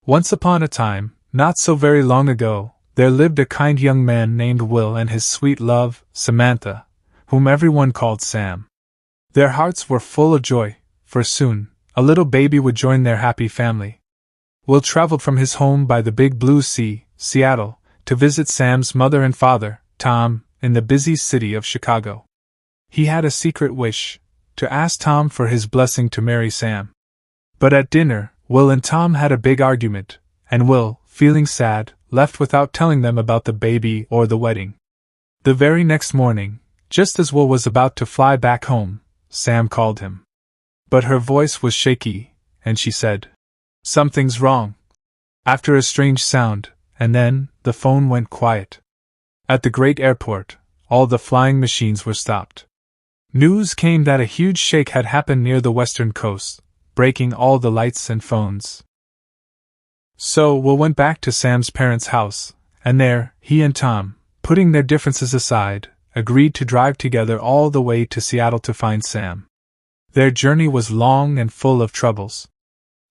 Once upon a time, not so very long ago, there lived a kind young man named Will and his sweet love, Samantha, whom everyone called Sam. Their hearts were full of joy, for soon, a little baby would join their happy family. Will traveled from his home by the big blue sea, Seattle, to visit Sam's mother and father, Tom, in the busy city of Chicago. He had a secret wish, to ask Tom for his blessing to marry Sam. But at dinner, Will and Tom had a big argument, and Will, feeling sad, left without telling them about the baby or the wedding. The very next morning, just as Will was about to fly back home, Sam called him. But her voice was shaky, and she said, "Something's wrong," after a strange sound, and then the phone went quiet. At the great airport, all the flying machines were stopped. News came that a huge shake had happened near the western coast, breaking all the lights and phones. So Will went back to Sam's parents' house, and there, he and Tom, putting their differences aside, agreed to drive together all the way to Seattle to find Sam. Their journey was long and full of troubles.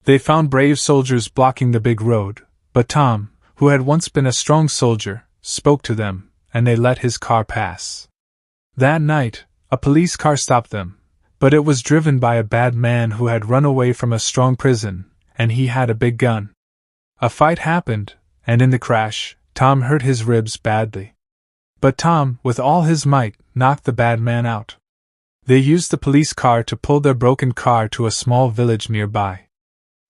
They found brave soldiers blocking the big road, but Tom, who had once been a strong soldier, spoke to them, and they let his car pass. That night, a police car stopped them, but it was driven by a bad man who had run away from a strong prison, and he had a big gun. A fight happened, and in the crash, Tom hurt his ribs badly. But Tom, with all his might, knocked the bad man out. They used the police car to pull their broken car to a small village nearby.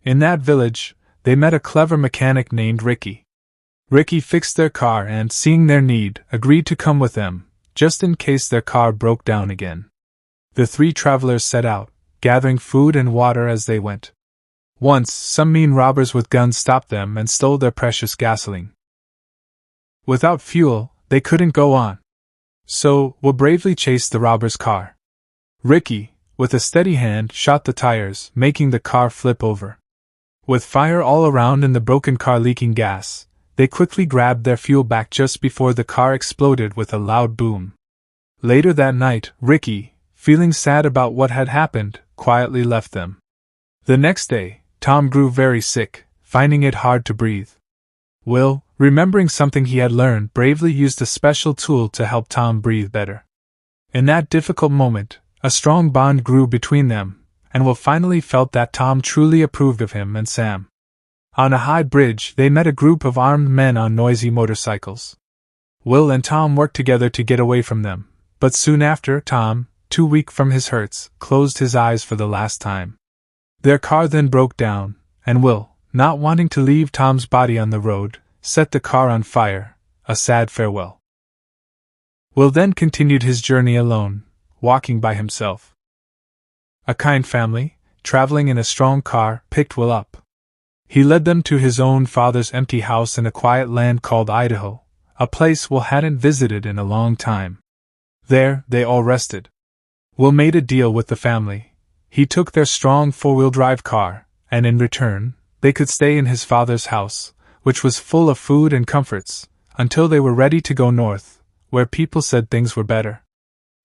In that village, they met a clever mechanic named Ricky. Ricky fixed their car and, seeing their need, agreed to come with them, just in case their car broke down again. The three travelers set out, gathering food and water as they went. Once, some mean robbers with guns stopped them and stole their precious gasoline. Without fuel, they couldn't go on. So, Will bravely chased the robbers' car. Ricky, with a steady hand, shot the tires, making the car flip over. With fire all around and the broken car leaking gas, they quickly grabbed their fuel back just before the car exploded with a loud boom. Later that night, Ricky, feeling sad about what had happened, quietly left them. The next day, Tom grew very sick, finding it hard to breathe. Will, remembering something he had learned, bravely used a special tool to help Tom breathe better. In that difficult moment, a strong bond grew between them, and Will finally felt that Tom truly approved of him and Sam. On a high bridge, they met a group of armed men on noisy motorcycles. Will and Tom worked together to get away from them, but soon after, Tom, too weak from his hurts, closed his eyes for the last time. Their car then broke down, and Will, not wanting to leave Tom's body on the road, set the car on fire, a sad farewell. Will then continued his journey alone, walking by himself. A kind family, traveling in a strong car, picked Will up. He led them to his own father's empty house in a quiet land called Idaho, a place Will hadn't visited in a long time. There, they all rested. Will made a deal with the family. He took their strong four-wheel drive car, and in return, they could stay in his father's house, which was full of food and comforts, until they were ready to go north, where people said things were better.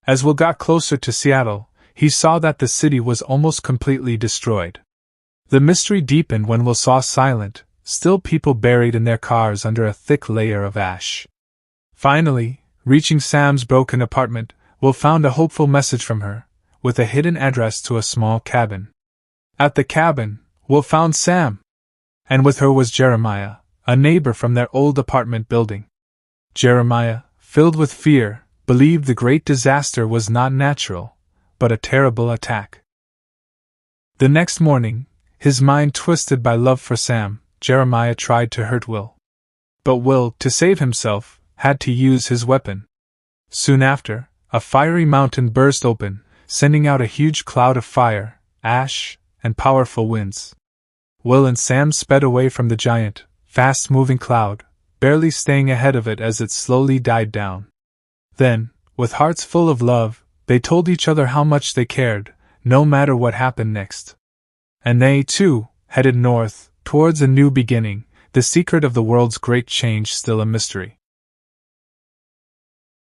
As Will got closer to Seattle, he saw that the city was almost completely destroyed. The mystery deepened when Will saw silent, still people buried in their cars under a thick layer of ash. Finally, reaching Sam's broken apartment, Will found a hopeful message from her, with a hidden address to a small cabin. At the cabin, Will found Sam, and with her was Jeremiah, a neighbor from their old apartment building. Jeremiah, filled with fear, believed the great disaster was not natural, but a terrible attack. The next morning, his mind twisted by love for Sam, Jeremiah tried to hurt Will. But Will, to save himself, had to use his weapon. Soon after, a fiery mountain burst open, sending out a huge cloud of fire, ash, and powerful winds. Will and Sam sped away from the giant, fast-moving cloud, barely staying ahead of it as it slowly died down. Then, with hearts full of love, they told each other how much they cared, no matter what happened next. And they, too, headed north, towards a new beginning, the secret of the world's great change still a mystery.